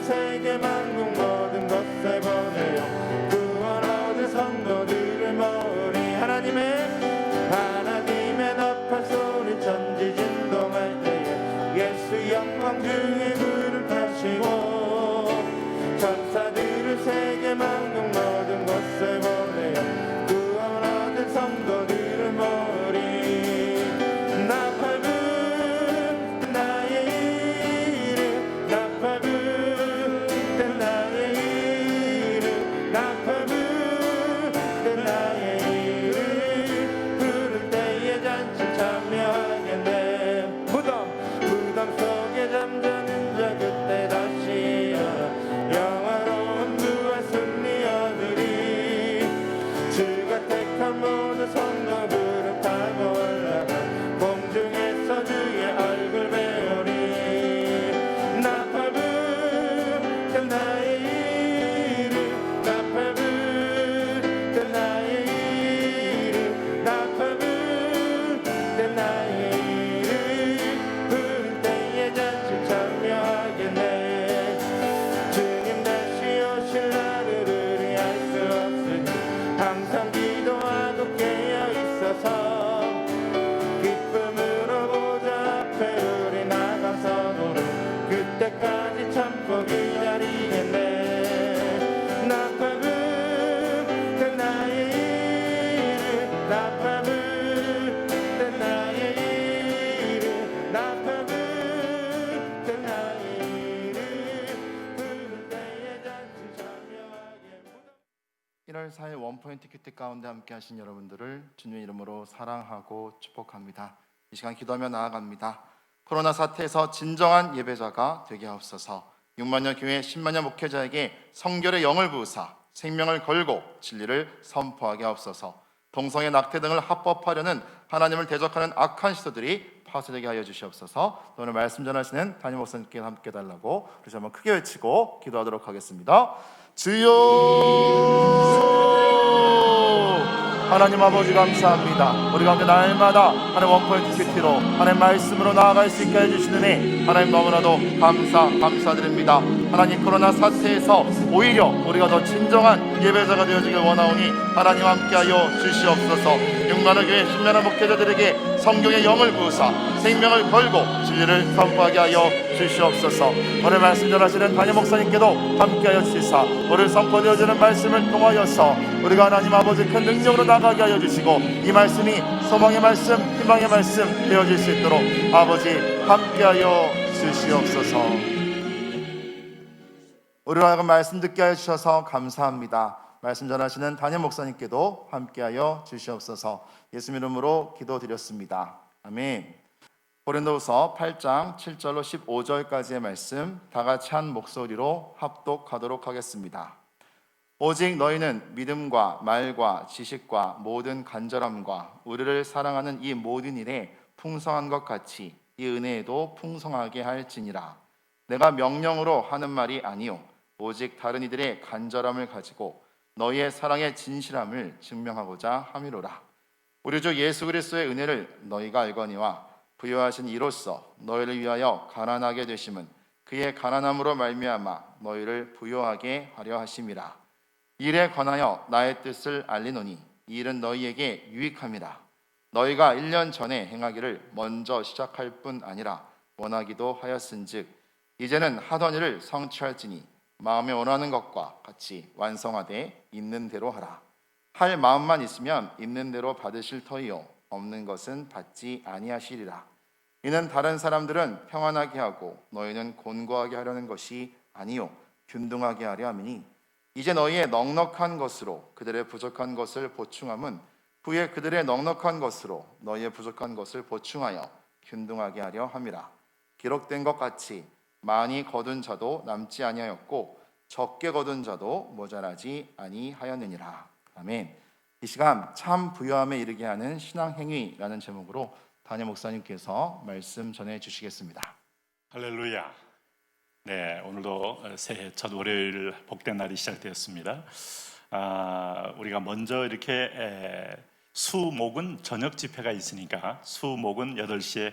세계 만국 모든 것에 보내요. 구원 얻은 성도들을 모으리. 하나님의 나팔 소리 천지 진동할 때에 예수 영광 중에 불을 타시고 천사들을 세계 만국 모든 곳에 보내요. 구원 얻은 성도들을 모으리. 나팔 불 나의 이름 나팔 불 나의 이름 나팔 불 나의 이름 부를 때에 잔치 참여하겠네. 무덤 속에 잠자는 자 그때 다시 영화로운 부활 승리 얻으리. 주가 택한 모든 성도들은 타고 올라가 공중에서 주의 얼굴 배우리. 나팔 불 나의 이름 나팔 불 나의 이름 나팔 불 나의 이름 부를 때에 잔치 참여하겠네. 주님 다시 오실 날을 우리 알 수 없으니 항상 기도하고 깨어 있어서 기쁨으로 보좌 앞에 우리 나가서도록 그때까지 참고 기다리겠네. 나팔 불 나의 이름 나팔 불 나의 이름 나팔 불 나의 이름 부를 때에 잔치 참여하게. 1월 4일 원포인트 큐티 가운데 함께 하신 여러분들을 주님의 이름으로 사랑하고 축복합니다. 이 시간 기도하며 나아갑니다. 코로나 사태에서 진정한 예배자가 되게 하옵소서. 6만여 교회 10만여 목회자에게 성결의 영을 부으사 생명을 걸고 진리를 선포하게 하옵소서. 동성애 낙태 등을 합법화하려는 하나님을 대적하는 악한 시도들이 파쇄되게 하여 주시옵소서. 오늘 말씀 전하시는 담임 목사님께 함께 달라고 그래서 한번 크게 외치고 기도하도록 하겠습니다. 주여! 하나님 아버지 감사합니다. 우리 가운데 날마다 하나님 원포인트 큐티로 하나님 말씀으로 나아갈 수 있게 해주시느니 하나님 너무나도 감사드립니다. 하나님 코로나 사태에서 오히려 우리가 더 진정한 예배자가 되어지길 원하오니 하나님 함께하여 주시옵소서. 6만여 교회 10만여 목회자들에게 성경의 영을 부으사 생명을 걸고 진리를 선포하게 하여 주시옵소서. 오늘 말씀 전하시는 담임 목사님께도 함께하여 주시사 오늘 선포되어지는 말씀을 통하여서 우리가 하나님 아버지 큰 능력으로 나가게 하여 주시고 이 말씀이 소망의 말씀 희망의 말씀 되어질 수 있도록 아버지 함께하여 주시옵소서. 우리로 하여금 말씀 듣게 하여 주셔서 감사합니다. 말씀 전하시는 담임 목사님께도 함께하여 주시옵소서. 예수 이름으로 기도드렸습니다. 아멘. 고린도후서 8장 7절로 15절까지의 말씀 다 같이 한 목소리로 합독하도록 하겠습니다. 오직 너희는 믿음과 말과 지식과 모든 간절함과 우리를 사랑하는 이 모든 일에 풍성한 것 같이 이 은혜에도 풍성하게 할지니라. 내가 명령으로 하는 말이 아니요 오직 다른 이들의 간절함을 가지고 너희의 사랑의 진실함을 증명하고자 함이로라. 우리 주 예수 그리스도의 은혜를 너희가 알거니와 부요하신 이로써 너희를 위하여 가난하게 되심은 그의 가난함으로 말미암아 너희를 부요하게 하려 하심이라. 일에 관하여 나의 뜻을 알리노니 이 일은 너희에게 유익함이라. 너희가 1년 전에 행하기를 먼저 시작할 뿐 아니라 원하기도 하였은즉 이제는 하던 일을 성취할지니 마음에 원하는 것과 같이 완성하되 있는 대로 하라. 할 마음만 있으면 있는 대로 받으실 터이요 없는 것은 받지 아니하시리라. 이는 다른 사람들은 평안하게 하고 너희는 곤고하게 하려는 것이 아니요 균등하게 하려 함이니 이제 너희의 넉넉한 것으로 그들의 부족한 것을 보충함은 후에 그들의 넉넉한 것으로 너희의 부족한 것을 보충하여 균등하게 하려 함이라. 기록된 것 같이 많이 거둔 자도 남지 아니하였고 적게 거둔 자도 모자라지 아니하였느니라. 아멘. 이 시간 참 부요함에 이르게 하는 신앙행위라는 제목으로 담임 목사님께서 말씀 전해 주시겠습니다. 할렐루야. 네, 오늘도 새해 첫 월요일 복된 날이 시작되었습니다. 우리가 먼저 이렇게 수목은 저녁 집회가 있으니까 수목은 8시에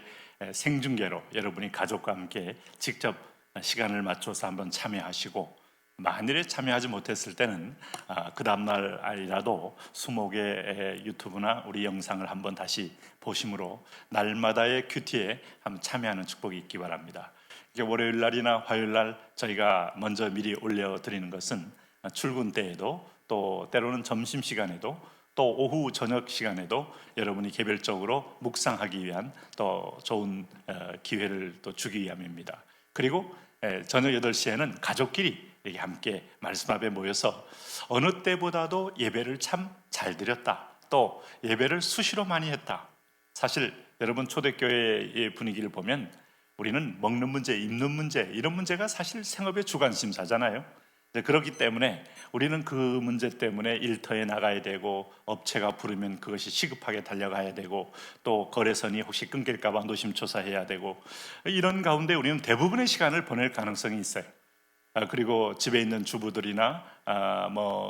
생중계로 여러분이 가족과 함께 직접 시간을 맞춰서 한번 참여하시고, 만일에 참여하지 못했을 때는 그 다음날 아니라도 수목의 유튜브나 우리 영상을 한번 다시 보심으로 날마다의 큐티에 한번 참여하는 축복이 있기 바랍니다. 이게 월요일 날이나 화요일 날 저희가 먼저 미리 올려드리는 것은 출근 때에도, 또 때로는 점심시간에도, 또 오후 저녁 시간에도 여러분이 개별적으로 묵상하기 위한 또 좋은 기회를 또 주기 위함입니다. 그리고 저녁 8시에는 가족끼리 이렇게 함께 말씀 앞에 모여서 어느 때보다도 예배를 참 잘 드렸다, 또 예배를 수시로 많이 했다. 사실 여러분 초대교회의 분위기를 보면 우리는 먹는 문제, 입는 문제, 이런 문제가 사실 생업의 주관심사잖아요. 그렇기 때문에 우리는 그 문제 때문에 일터에 나가야 되고, 업체가 부르면 그것이 시급하게 달려가야 되고, 또 거래선이 혹시 끊길까 봐 노심초사해야 되고, 이런 가운데 우리는 대부분의 시간을 보낼 가능성이 있어요. 그리고 집에 있는 주부들이나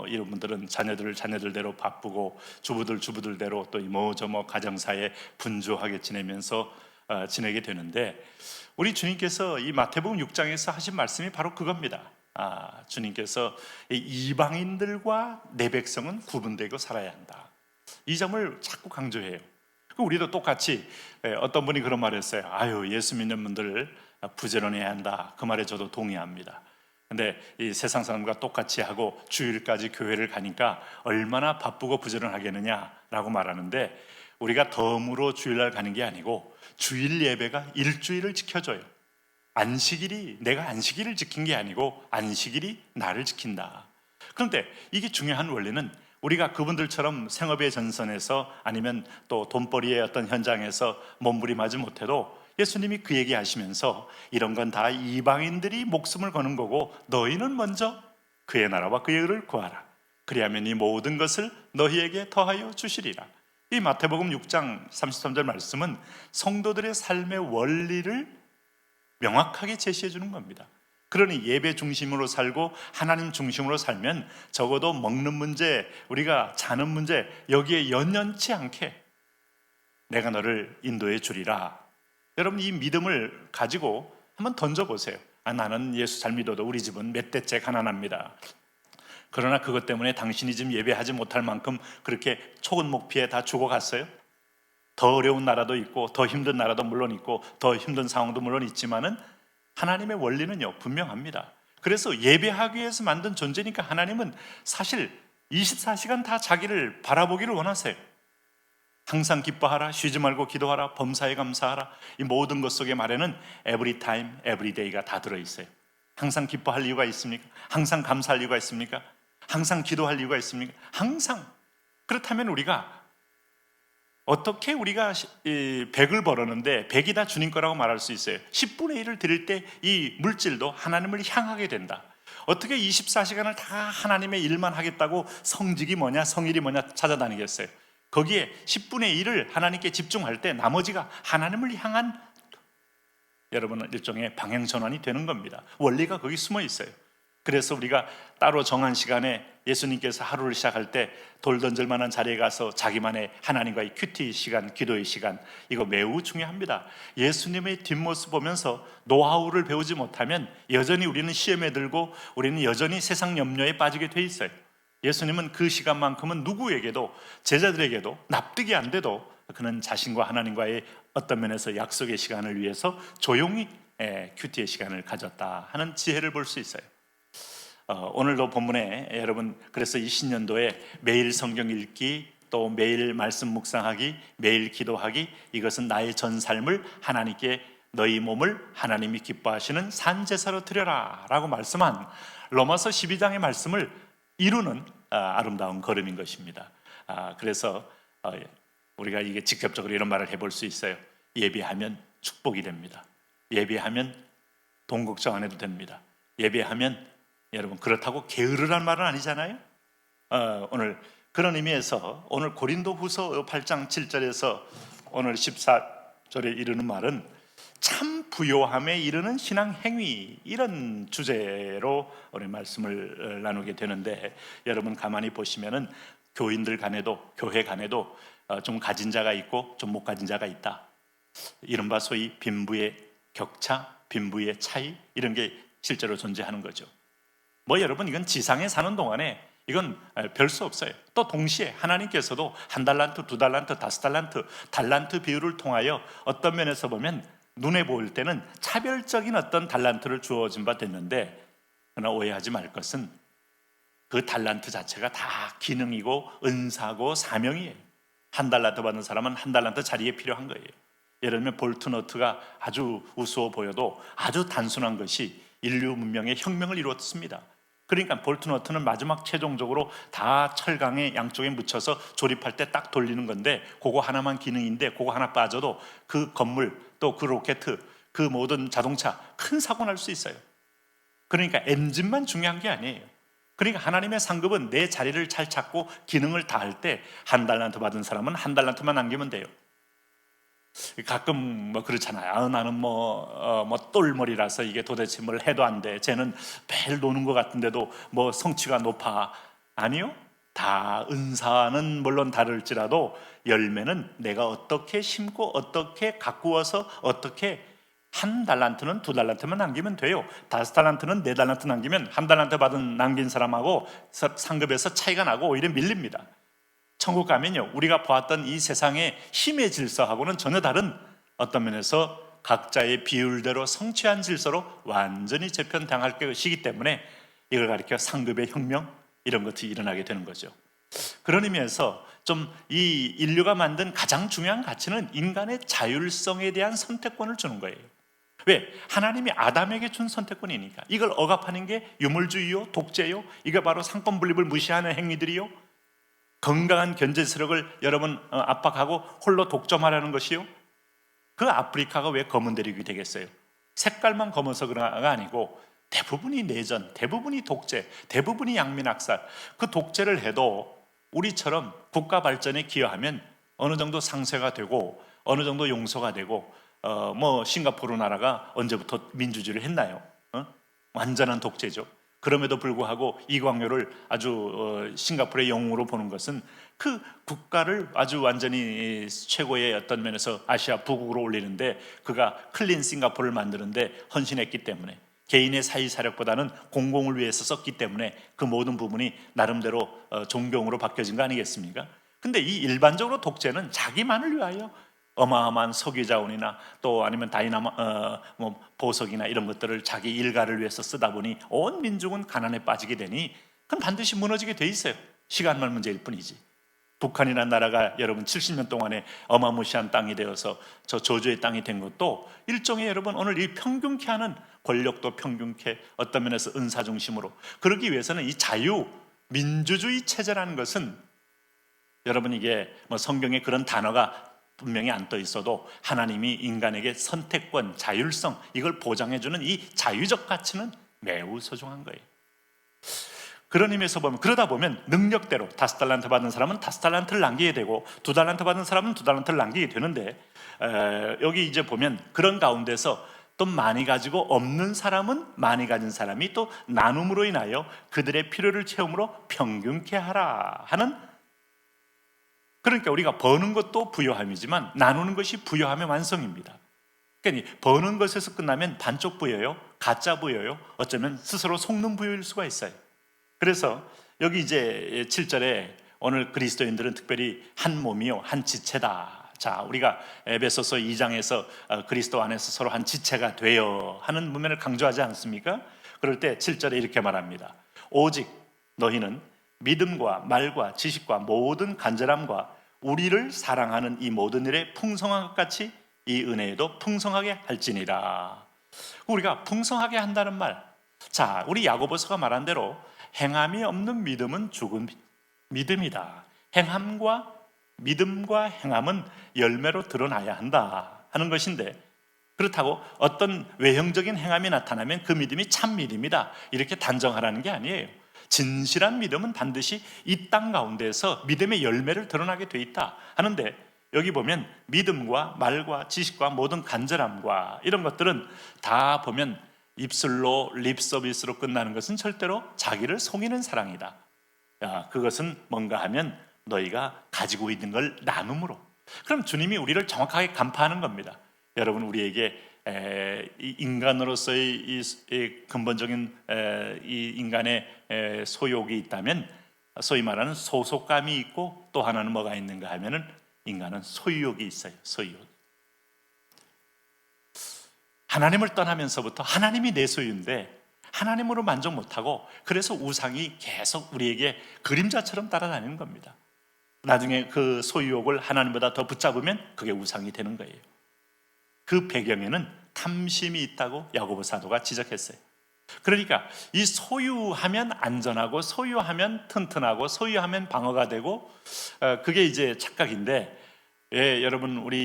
이런 분들은 자녀들대로 바쁘고, 주부들대로 또 이모저모 가정사에 분주하게 지내면서 지내게 되는데, 우리 주님께서 이 마태복음 6장에서 하신 말씀이 바로 그겁니다. 주님께서 이방인들과 내 백성은 구분되고 살아야 한다, 이 점을 자꾸 강조해요. 우리도 똑같이 어떤 분이 그런 말을 했어요. 예수 믿는 분들 부지런해야 한다. 그 말에 저도 동의합니다. 근데 이 세상 사람과 똑같이 하고 주일까지 교회를 가니까 얼마나 바쁘고 부지런하겠느냐라고 말하는데, 우리가 덤으로 주일날 가는 게 아니고 주일 예배가 일주일을 지켜줘요. 안식일이 내가 안식일을 지킨 게 아니고 안식일이 나를 지킨다. 그런데 이게 중요한 원리는, 우리가 그분들처럼 생업의 전선에서 아니면 또 돈벌이의 어떤 현장에서 몸부림하지 못해도 예수님이 그 얘기 하시면서 이런 건 다 이방인들이 목숨을 거는 거고, 너희는 먼저 그의 나라와 그의 의를 구하라. 그리하면 이 모든 것을 너희에게 더하여 주시리라. 이 마태복음 6장 33절 말씀은 성도들의 삶의 원리를 명확하게 제시해 주는 겁니다. 그러니 예배 중심으로 살고 하나님 중심으로 살면 적어도 먹는 문제, 우리가 자는 문제, 여기에 연연치 않게 내가 너를 인도해 주리라. 여러분, 이 믿음을 가지고 한번 던져보세요. 나는 예수 잘 믿어도 우리 집은 몇 대째 가난합니다. 그러나 그것 때문에 당신이 지금 예배하지 못할 만큼 그렇게 초근 목피에 다 죽어갔어요? 더 어려운 나라도 있고, 더 힘든 나라도 물론 있고, 더 힘든 상황도 물론 있지만은 하나님의 원리는요 분명합니다. 그래서 예배하기 위해서 만든 존재니까 하나님은 사실 24시간 다 자기를 바라보기를 원하세요. 항상 기뻐하라, 쉬지 말고 기도하라, 범사에 감사하라. 이 모든 것 속에 말에는 every time, every day가 다 들어있어요. 항상 기뻐할 이유가 있습니까? 항상 감사할 이유가 있습니까? 항상 기도할 이유가 있습니까? 항상. 그렇다면 우리가 어떻게 우리가 100을 벌었는데 100이 다 주님 거라고 말할 수 있어요? 10분의 1을 드릴 때 이 물질도 하나님을 향하게 된다. 어떻게 24시간을 다 하나님의 일만 하겠다고 성직이 뭐냐, 성일이 뭐냐 찾아다니겠어요? 거기에 10분의 1을 하나님께 집중할 때 나머지가 하나님을 향한, 여러분은 일종의 방향전환이 되는 겁니다. 원리가 거기 숨어 있어요. 그래서 우리가 따로 정한 시간에 예수님께서 하루를 시작할 때 돌 던질 만한 자리에 가서 자기만의 하나님과의 큐티 시간, 기도의 시간, 이거 매우 중요합니다. 예수님의 뒷모습 보면서 노하우를 배우지 못하면 여전히 우리는 시험에 들고 우리는 여전히 세상 염려에 빠지게 돼 있어요. 예수님은 그 시간만큼은 누구에게도, 제자들에게도 납득이 안 돼도 그는 자신과 하나님과의 어떤 면에서 약속의 시간을 위해서 조용히 큐티의 시간을 가졌다 하는 지혜를 볼 수 있어요. 오늘도 본문에 여러분, 그래서 이 신년도에 매일 성경 읽기, 또 매일 말씀 묵상하기, 매일 기도하기, 이것은 나의 전 삶을 하나님께, 너희 몸을 하나님이 기뻐하시는 산제사로 드려라 라고 말씀한 로마서 12장의 말씀을 이루는 아름다운 걸음인 것입니다. 그래서 우리가 이게 직접적으로 이런 말을 해볼 수 있어요. 예배하면 축복이 됩니다. 예배하면 돈 걱정 안 해도 됩니다. 예배하면, 여러분, 그렇다고 게으르란 말은 아니잖아요. 오늘 그런 의미에서 오늘 고린도후서 8장 7절에서 오늘 14절에 이르는 말은 참 부요함에 이르는 신앙 행위, 이런 주제로 오늘 말씀을 나누게 되는데, 여러분 가만히 보시면은 교인들 간에도, 교회 간에도 좀 가진 자가 있고 좀 못 가진 자가 있다. 이른바 소위 빈부의 격차, 빈부의 차이 이런 게 실제로 존재하는 거죠. 뭐 여러분 이건 지상에 사는 동안에 이건 별 수 없어요. 또 동시에 하나님께서도 1달란트, 2달란트, 5달란트, 달란트 비율을 통하여 어떤 면에서 보면 눈에 보일 때는 차별적인 어떤 달란트를 주어진 바 됐는데, 그러나 오해하지 말 것은 그 달란트 자체가 다 기능이고 은사고 사명이에요. 1달란트 받는 사람은 1달란트 자리에 필요한 거예요. 예를 들면 볼트너트가 아주 우스워 보여도 아주 단순한 것이 인류 문명의 혁명을 이루었습니다. 그러니까 볼트너트는 마지막 최종적으로 다 철강에 양쪽에 묻혀서 조립할 때 딱 돌리는 건데, 그거 하나만 기능인데 그거 하나 빠져도 그 건물 또 그 로켓 그 모든 자동차 큰 사고 날 수 있어요. 그러니까 엔진만 중요한 게 아니에요. 그러니까 하나님의 상급은 내 자리를 잘 찾고 기능을 다할 때 1달란트 받은 사람은 1달란트만 남기면 돼요. 가끔 뭐 그렇잖아요. 나는 뭐 똘머리라서 이게 도대체 뭘 해도 안 돼. 쟤는 매일 노는 것 같은데도 뭐 성취가 높아. 아니요. 다 은사는 물론 다를지라도 열매는 내가 어떻게 심고 어떻게 가꾸어서 어떻게 1달란트는 2달란트만 남기면 돼요. 5달란트는 4달란트 남기면 1달란트 받은 남긴 사람하고 상급에서 차이가 나고 오히려 밀립니다. 천국 가면요, 우리가 보았던 이 세상의 힘의 질서하고는 전혀 다른 어떤 면에서 각자의 비율대로 성취한 질서로 완전히 재편당할 것이기 때문에 이걸 가리켜 상급의 혁명 이런 것이 일어나게 되는 거죠. 그런 의미에서 좀 이 인류가 만든 가장 중요한 가치는 인간의 자율성에 대한 선택권을 주는 거예요. 왜? 하나님이 아담에게 준 선택권이니까. 이걸 억압하는 게 유물주의요, 독재요, 이게 바로 상권 분립을 무시하는 행위들이요, 건강한 견제 세력을 여러분 압박하고 홀로 독점하라는 것이요. 그 아프리카가 왜 검은 대륙이 되겠어요? 색깔만 검어서 그런가 아니고 대부분이 내전, 대부분이 독재, 대부분이 양민학살. 그 독재를 해도 우리처럼 국가 발전에 기여하면 어느 정도 상쇄가 되고 어느 정도 용서가 되고, 뭐 싱가포르 나라가 언제부터 민주주의를 했나요? 완전한 독재죠. 그럼에도 불구하고 이광요를 아주 싱가포르의 영웅으로 보는 것은 그 국가를 아주 완전히 최고의 어떤 면에서 아시아 부국으로 올리는데, 그가 클린 싱가포르를 만드는데 헌신했기 때문에, 개인의 사회사력보다는 공공을 위해서 썼기 때문에 그 모든 부분이 나름대로 존경으로 바뀌어진 거 아니겠습니까? 근데 이 일반적으로 독재는 자기만을 위하여 어마어마한 석유 자원이나 또 아니면 뭐 보석이나 이런 것들을 자기 일가를 위해서 쓰다 보니 온 민족은 가난에 빠지게 되니 그건 반드시 무너지게 돼 있어요. 시간만 문제일 뿐이지. 북한이라는 나라가 여러분 70년 동안에 어마무시한 땅이 되어서 저 저주의 땅이 된 것도 일종의 여러분 오늘 이 평균케 하는 권력도 평균케 어떤 면에서 은사 중심으로 그러기 위해서는 이 자유 민주주의 체제라는 것은 여러분 이게 뭐 성경에 그런 단어가 분명히 안 떠 있어도 하나님이 인간에게 선택권, 자율성 이걸 보장해주는 이 자유적 가치는 매우 소중한 거예요. 그런 의미에서 보면, 그러다 보면 능력대로 5달란트 받은 사람은 5달란트를 남기게 되고 2달란트 받은 사람은 2달란트를 남기게 되는데, 여기 이제 보면 그런 가운데서 또 많이 가지고 없는 사람은 많이 가진 사람이 또 나눔으로 인하여 그들의 필요를 채움으로 평균케 하라 하는, 그러니까 우리가 버는 것도 부요함이지만 나누는 것이 부요함의 완성입니다. 그러니까 버는 것에서 끝나면 반쪽 부여요, 가짜 부여요, 어쩌면 스스로 속는 부여일 수가 있어요. 그래서 여기 이제 7절에 오늘 그리스도인들은 특별히 한 몸이요 한 지체다. 자, 우리가 에베소서 2장에서 그리스도 안에서 서로 한 지체가 되어 하는 문면을 강조하지 않습니까? 그럴 때 7절에 이렇게 말합니다. 오직 너희는 믿음과 말과 지식과 모든 간절함과 우리를 사랑하는 이 모든 일에 풍성한 것 같이 이 은혜에도 풍성하게 할지니라. 우리가 풍성하게 한다는 말, 자, 우리 야고보서가 말한 대로 행함이 없는 믿음은 죽은 믿음이다. 행함과 믿음과 행함은 열매로 드러나야 한다 하는 것인데, 그렇다고 어떤 외형적인 행함이 나타나면 그 믿음이 참 믿음이다 이렇게 단정하라는 게 아니에요. 진실한 믿음은 반드시 이 땅 가운데서 믿음의 열매를 드러나게 돼 있다 하는데, 여기 보면 믿음과 말과 지식과 모든 간절함과 이런 것들은 다 보면 입술로 립 서비스로 끝나는 것은 절대로 자기를 속이는 사랑이다. 그것은 뭔가 하면 너희가 가지고 있는 걸 나눔으로. 그럼 주님이 우리를 정확하게 간파하는 겁니다. 여러분 우리에게 이 인간으로서의 이 근본적인 이 인간의 소욕이 있다면 소위 말하는 소속감이 있고 또 하나는 뭐가 있는가 하면은 인간은 소유욕이 있어요. 소유욕. 하나님을 떠나면서부터 하나님이 내 소유인데 하나님으로 만족 못하고 그래서 우상이 계속 우리에게 그림자처럼 따라다니는 겁니다. 나중에 그 소유욕을 하나님보다 더 붙잡으면 그게 우상이 되는 거예요. 그 배경에는 탐심이 있다고 야고보 사도가 지적했어요. 그러니까 이 소유하면 안전하고 소유하면 튼튼하고 소유하면 방어가 되고 그게 이제 착각인데 여러분 우리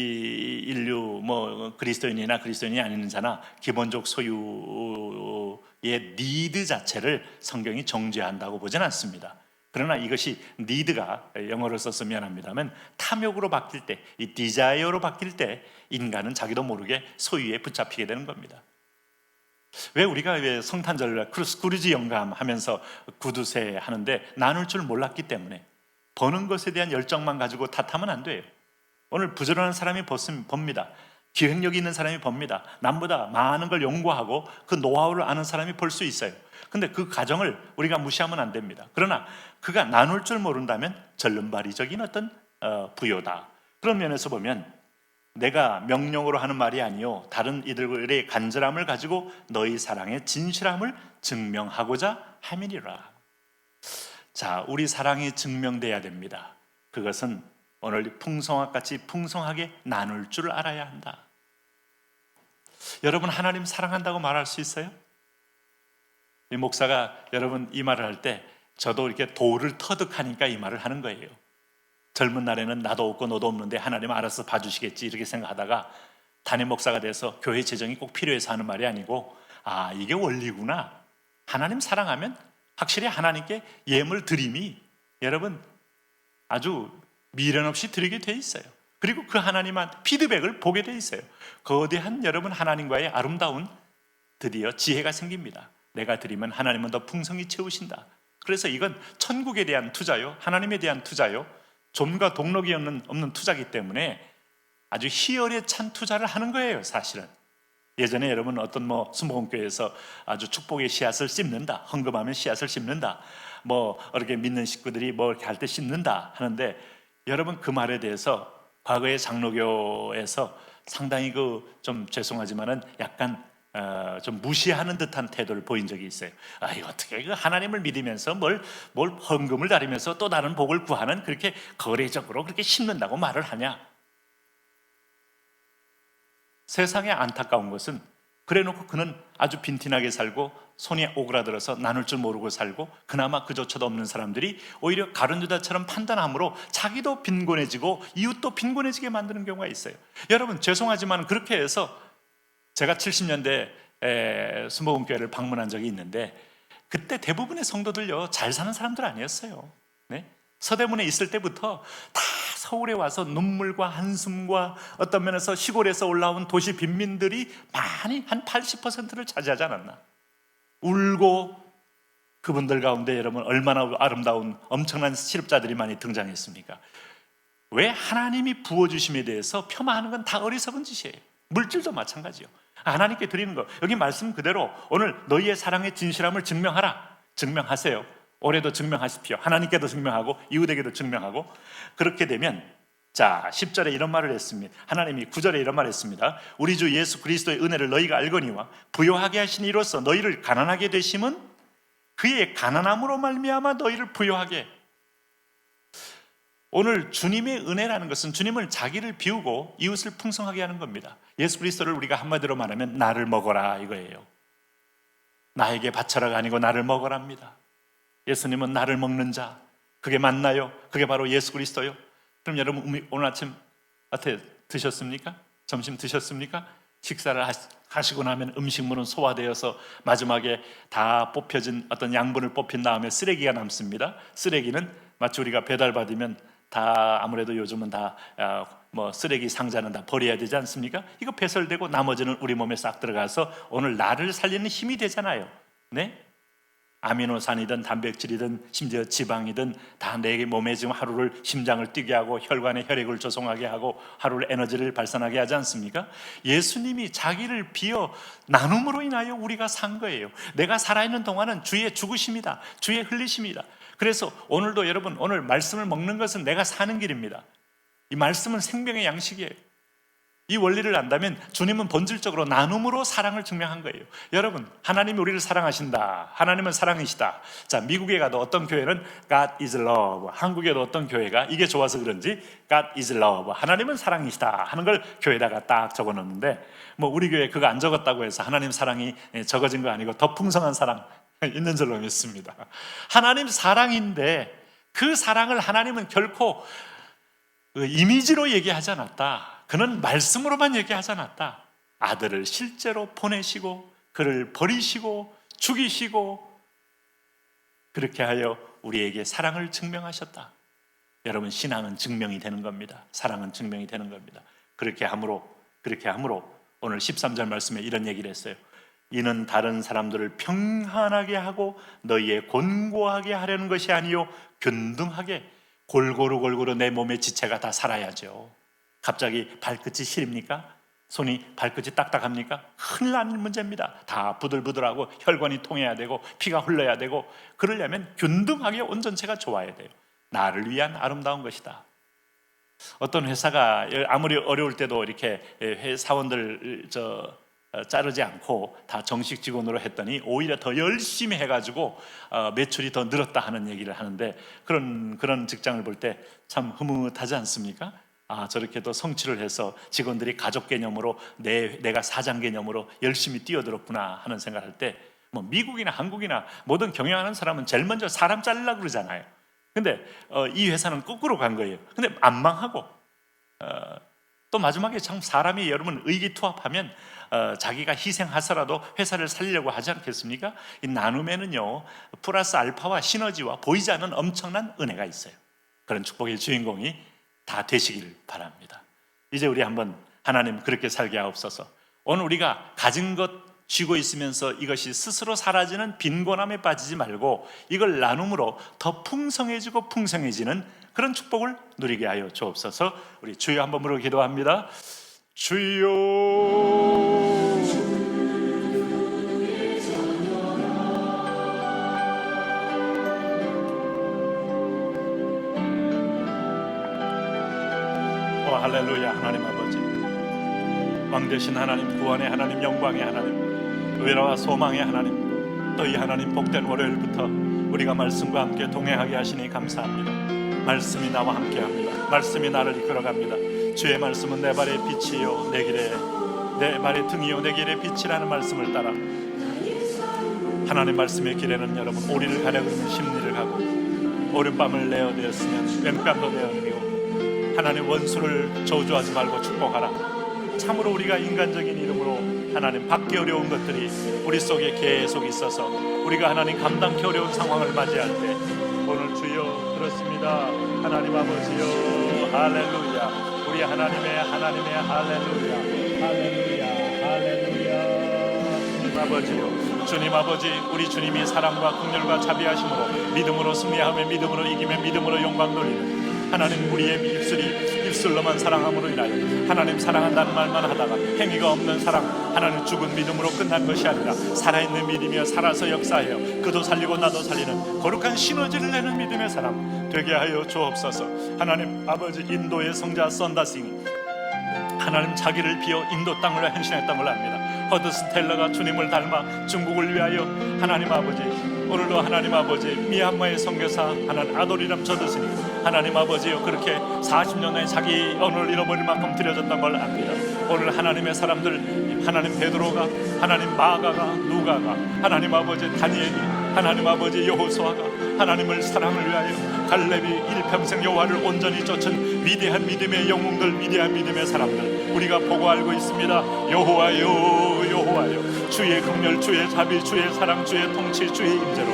인류 뭐 그리스도인이나 그리스도인이 아닌 자나 기본적 소유의 니드 자체를 성경이 정죄한다고 보진 않습니다. 그러나 이것이 니드가 영어로 써서 미안합니다만 탐욕으로 바뀔 때, 이 디자이어로 바뀔 때 인간은 자기도 모르게 소유에 붙잡히게 되는 겁니다. 왜 우리가 왜 성탄절 스크루지 영감 하면서 구두쇠 하는데 나눌 줄 몰랐기 때문에 버는 것에 대한 열정만 가지고 탓하면 안 돼요. 오늘 부지런한 사람이 봅니다. 기획력이 있는 사람이 봅니다. 남보다 많은 걸 연구하고 그 노하우를 아는 사람이 볼 수 있어요. 근데 그 과정을 우리가 무시하면 안 됩니다. 그러나 그가 나눌 줄 모른다면 절름발이적인 어떤 부요다. 그런 면에서 보면 내가 명령으로 하는 말이 아니요 다른 이들의 간절함을 가지고 너희 사랑의 진실함을 증명하고자 함이니라. 자, 우리 사랑이 증명돼야 됩니다. 그것은 오늘 풍성학같이 풍성하게 나눌 줄 알아야 한다. 여러분 하나님 사랑한다고 말할 수 있어요? 이 목사가 여러분 이 말을 할 때 저도 이렇게 돌을 터득하니까 이 말을 하는 거예요. 젊은 날에는 나도 없고 너도 없는데 하나님 알아서 봐주시겠지 이렇게 생각하다가 담임 목사가 돼서 교회 재정이 꼭 필요해서 하는 말이 아니고 아 이게 원리구나. 하나님 사랑하면 확실히 하나님께 예물 드림이 여러분 아주 미련 없이 드리게 돼 있어요. 그리고 그 하나님한 피드백을 보게 돼 있어요. 거대한 여러분 하나님과의 아름다운 드디어 지혜가 생깁니다. 내가 드리면 하나님은 더 풍성히 채우신다. 그래서 이건 천국에 대한 투자요 하나님에 대한 투자요 좀과 동력이 없는 투자이기 때문에 아주 희열에 찬 투자를 하는 거예요. 사실은 예전에 여러분 어떤 순복음교회에서 아주 축복의 씨앗을 심는다, 헌금하면 씨앗을 심는다, 이렇게 믿는 식구들이 이렇게 할 때 심는다 하는데 여러분 그 말에 대해서 과거의 장로교에서 상당히 좀 죄송하지만은 약간 좀 무시하는 듯한 태도를 보인 적이 있어요. 이거 어떻게 하나님을 믿으면서 뭘 헌금을 다리면서 또 다른 복을 구하는 그렇게 거래적으로 그렇게 심는다고 말을 하냐? 세상에 안타까운 것은 그래놓고 그는 아주 빈티나게 살고 손이 오그라들어서 나눌 줄 모르고 살고 그나마 그조차도 없는 사람들이 오히려 가룟유다처럼 판단함으로 자기도 빈곤해지고 이웃도 빈곤해지게 만드는 경우가 있어요. 여러분 죄송하지만 그렇게 해서 제가 70년대 순복음교회를 방문한 적이 있는데 그때 대부분의 성도들요 잘 사는 사람들 아니었어요. 네? 서대문에 있을 때부터 다 서울에 와서 눈물과 한숨과 어떤 면에서 시골에서 올라온 도시 빈민들이 많이 한 80%를 차지하지 않았나. 울고 그분들 가운데 여러분 얼마나 아름다운 엄청난 실업자들이 많이 등장했습니까? 왜 하나님이 부어주심에 대해서 폄하하는 건 다 어리석은 짓이에요. 물질도 마찬가지요. 하나님께 드리는 거 여기 말씀 그대로 오늘 너희의 사랑의 진실함을 증명하라. 증명하세요. 올해도 증명하십시오. 하나님께도 증명하고 이웃에게도 증명하고 그렇게 되면 자 10절에 이런 말을 했습니다. 하나님이 9절에 이런 말을 했습니다. 우리 주 예수 그리스도의 은혜를 너희가 알거니와 부요하게 하신 이로써 너희를 가난하게 되심은 그의 가난함으로 말미암아 너희를 부요하게. 오늘 주님의 은혜라는 것은 주님을 자기를 비우고 이웃을 풍성하게 하는 겁니다. 예수 그리스도를 우리가 한마디로 말하면 나를 먹어라 이거예요. 나에게 바쳐라가 아니고 나를 먹어랍니다. 예수님은 나를 먹는 자 그게 맞나요? 그게 바로 예수 그리스도요. 그럼 여러분 오늘 아침 드셨습니까? 점심 드셨습니까? 식사를 하시고 나면 음식물은 소화되어서 마지막에 다 뽑혀진 어떤 양분을 뽑힌 다음에 쓰레기가 남습니다. 쓰레기는 마치 우리가 배달받으면 다 아무래도 요즘은 다 쓰레기 상자는 다 버려야 되지 않습니까? 이거 배설되고 나머지는 우리 몸에 싹 들어가서 오늘 나를 살리는 힘이 되잖아요. 네? 아미노산이든 단백질이든 심지어 지방이든 다 내 몸에 지금 하루를 심장을 뛰게 하고 혈관에 혈액을 조성하게 하고 하루를 에너지를 발산하게 하지 않습니까? 예수님이 자기를 비어 나눔으로 인하여 우리가 산 거예요. 내가 살아있는 동안은 주의 죽으심이다, 주의 흘리심이다. 그래서 오늘도 여러분, 오늘 말씀을 먹는 것은 내가 사는 길입니다. 이 말씀은 생명의 양식이에요. 이 원리를 안다면 주님은 본질적으로 나눔으로 사랑을 증명한 거예요. 여러분, 하나님이 우리를 사랑하신다, 하나님은 사랑이시다. 자, 미국에 가도 어떤 교회는 God is love, 한국에도 어떤 교회가 이게 좋아서 그런지 God is love, 하나님은 사랑이시다 하는 걸 교회에다가 딱 적어놓는데, 뭐 우리 교회 그거 안 적었다고 해서 하나님 사랑이 적어진 거 아니고 더 풍성한 사랑 있는 줄로 믿습니다. 하나님 사랑인데 그 사랑을 하나님은 결코 이미지로 얘기하지 않았다. 그는 말씀으로만 얘기하지 않았다. 아들을 실제로 보내시고 그를 버리시고 죽이시고 그렇게 하여 우리에게 사랑을 증명하셨다. 여러분, 신앙은 증명이 되는 겁니다. 사랑은 증명이 되는 겁니다. 그렇게 함으로 오늘 13절 말씀에 이런 얘기를 했어요. 이는 다른 사람들을 평안하게 하고 너희의 곤고하게 하려는 것이 아니요 균등하게 골고루 내 몸의 지체가 다 살아야죠. 갑자기 발끝이 시립니까? 손이 발끝이 딱딱합니까? 큰일 나는 문제입니다. 다 부들부들하고 혈관이 통해야 되고 피가 흘러야 되고, 그러려면 균등하게 온전체가 좋아야 돼요. 나를 위한 아름다운 것이다. 어떤 회사가 아무리 어려울 때도 이렇게 사원들 자르지 않고 다 정식 직원으로 했더니 오히려 더 열심히 해가지고 매출이 더 늘었다 하는 얘기를 하는데, 그런 직장을 볼 때 참 흐뭇하지 않습니까? 아, 저렇게도 성취를 해서 직원들이 가족 개념으로 내가 사장 개념으로 열심히 뛰어들었구나 하는 생각할 때, 뭐 미국이나 한국이나 모든 경영하는 사람은 제일 먼저 사람 자르려고 그러잖아요. 근데 이 회사는 거꾸로 간 거예요. 근데 안 망하고 또 마지막에 참 사람이 여러분 의기투합하면 자기가 희생하서라도 회사를 살리려고 하지 않겠습니까? 이 나눔에는요 플러스 알파와 시너지와 보이지 않는 엄청난 은혜가 있어요. 그런 축복의 주인공이 다 되시길 바랍니다. 이제 우리 한번 하나님 그렇게 살게 하옵소서. 오늘 우리가 가진 것 쥐고 있으면서 이것이 스스로 사라지는 빈곤함에 빠지지 말고 이걸 나눔으로 더 풍성해지고 풍성해지는 그런 축복을 누리게 하여 주옵소서. 우리 주여 한번 부르고 기도합니다. 주여, 할렐루야. 하나님 아버지, 왕되신 하나님, 구원의 하나님, 영광의 하나님, 의로와 소망의 하나님, 또 이 하나님 복된 월요일부터 우리가 말씀과 함께 동행하게 하시니 감사합니다. 말씀이 나와 함께합니다. 말씀이 나를 이끌어갑니다. 주의 말씀은 내 발의 빛이요 내 발의 등이요 내 길의 빛이라는 말씀을 따라 하나님 말씀의 길에는 여러분 오리를 가려그는 심리를 가고 오른뺨을 내어내었으면 왼뺨도 내어내고 하나님 원수를 저주하지 말고 축복하라. 참으로 우리가 인간적인 이름으로 하나님 받기 어려운 것들이 우리 속에 계속 있어서 우리가 하나님 감당하기 어려운 상황을 맞이할 때 오늘 주여 그렇습니다. 하나님 아버지여 할렐루야. 우리 하나님의 할렐루야. 주님 아버지요, 주님 아버지, 우리 주님이 사랑과 긍휼과 자비하심으로 믿음으로 승리하며 믿음으로 이기며 믿음으로 영광 돌리는 하나님, 우리의 입술로만 사랑함으로 인하여 하나님 사랑한다는 말만 하다가 행위가 없는 사랑, 하나님 죽은 믿음으로 끝난 것이 아니라 살아있는 믿음이여 살아서 역사하여 그도 살리고 나도 살리는 거룩한 시너지를 내는 믿음의 사람 되게 하여 주옵소서. 하나님 아버지, 인도의 성자 썬다싱이 하나님 자기를 비워 인도 땅을 헌신했던 걸 압니다. 허드슨 텔러가 주님을 닮아 중국을 위하여 하나님 아버지, 오늘도 하나님 아버지 미얀마의 선교사 하나님 아도리람 저드스니 하나님 아버지요 그렇게 40년 전에 자기 언어를 잃어버릴 만큼 드려졌던 걸 압니다. 오늘 하나님의 사람들, 하나님 베드로가, 하나님 마가가, 누가가, 하나님 아버지 다니엘이, 하나님 아버지 여호수아가 하나님을 사랑을 위하여 갈렙이 일평생 여호와를 온전히 쫓은 위대한 믿음의 영웅들, 위대한 믿음의 사람들 우리가 보고 알고 있습니다. 여호와여, 여호와여, 주의 긍휼, 주의 자비, 주의 사랑, 주의 통치, 주의 임재로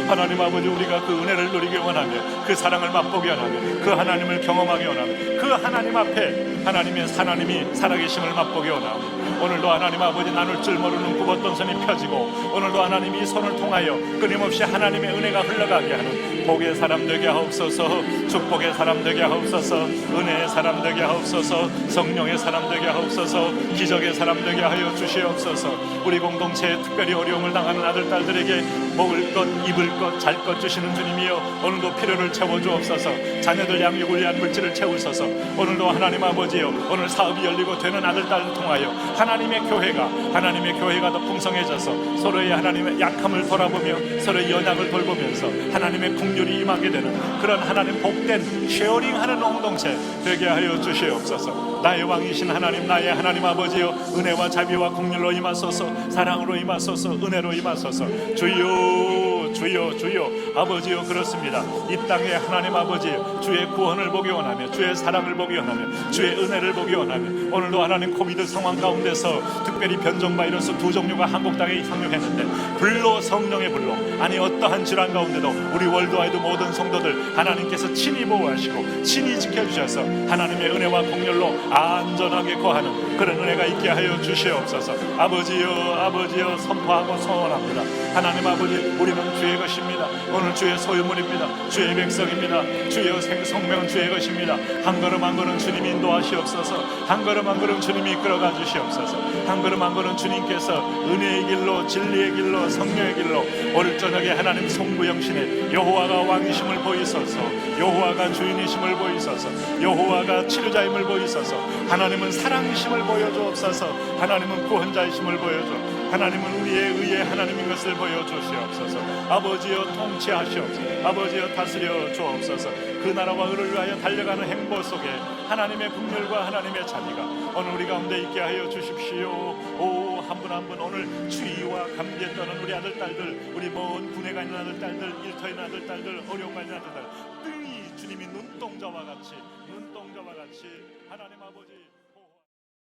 하나님 아버지, 우리가 그 은혜를 누리기 원하며 그 사랑을 맛보기 원하며 그 하나님을 경험하기 원하며 그 하나님 앞에 하나님이 살아계심을 맛보기 원하며 오늘도 하나님 아버지, 나눌 줄 모르는 굽었던 손이 펴지고 오늘도 하나님이 이 손을 통하여 끊임없이 하나님의 은혜가 흘러가게 하는 복의 사람 되게 하옵소서. 축복의 사람 되게 하옵소서. 은혜의 사람 되게 하옵소서. 성령의 사람 되게 하옵소서. 기적의 사람 되게 하여 주시옵소서. 우리 공동체에 특별히 어려움을 당하는 아들 딸들에게 먹을 것, 입을 것, 잘 것 주시는 주님이여, 오늘도 필요를 채워주옵소서. 자녀들 양육을 위한 물질을 채우소서. 오늘도 하나님 아버지여, 오늘 사업이 열리고 되는 아들 딸을 통하여 하나님의 교회가 더 풍성해져서 서로의 하나님의 약함을 돌아보며 서로의 연약을 돌보면서 하나님의 긍휼이 임하게 되는 그런 하나님 복된 쉐어링하는 공동체 되게 하여 주시옵소서. 나의 왕이신 하나님, 나의 하나님 아버지여, 은혜와 자비와 긍휼로 임하소서. 사랑으로 임하소서. 은혜로 임하소서. 주여 아버지여, 그렇습니다. 이 땅에 하나님 아버지, 주의 구원을 보기 원하며 주의 사랑을 보기 원하며 주의 은혜를 보기 원하며 오늘도 하나님 코비드 상황 가운데서 특별히 변종 바이러스 2종류가 한국 땅에 상륙했는데 불로, 성령의 불로, 아니 어떠한 질환 가운데도 우리 월드와이드 모든 성도들 하나님께서 친히 보호하시고 친히 지켜주셔서 하나님의 은혜와 긍휼로 안전하게 거하는 그런 은혜가 있게 하여 주시옵소서. 아버지여 선포하고 소원합니다. 하나님 아버지, 우리는 주의 것입니다. 오늘 주의 소유물입니다. 주의 백성입니다. 주의 성명은 주의 것입니다. 한 걸음 한 걸음 주님이 인도하시옵소서. 한 걸음 한 걸음 주님이 이끌어가 주시옵소서. 한 걸음 한 걸음 주님께서 은혜의 길로, 진리의 길로, 성령의 길로 오늘 저녁에 하나님 송구영신의 여호와가 왕이심을 보이소서. 여호와가 주인이심을 보이소서. 여호와가 치료자임을 보이소서. 하나님은 사랑이심을 보여주옵소서. 하나님은 구원자이심을 보여줘. 하나님은 우리의 의의 하나님인 것을 보여주시옵소서. 아버지여 통치하시옵소서. 아버지여 다스려 주옵소서. 그 나라와 의를 위하여 달려가는 행보 속에 하나님의 긍휼과 하나님의 자비가 오늘 우리 가운데 있게 하여 주십시오. 한 분 한 분 오늘 추위와 감기에 떠는 우리 아들 딸들, 우리 먼 군에 가 있는 아들 딸들, 일터에 있는 아들 딸들, 어려움 가있는 아들 딸들, 등이 주님이 눈동자와 같이 하나님 아버지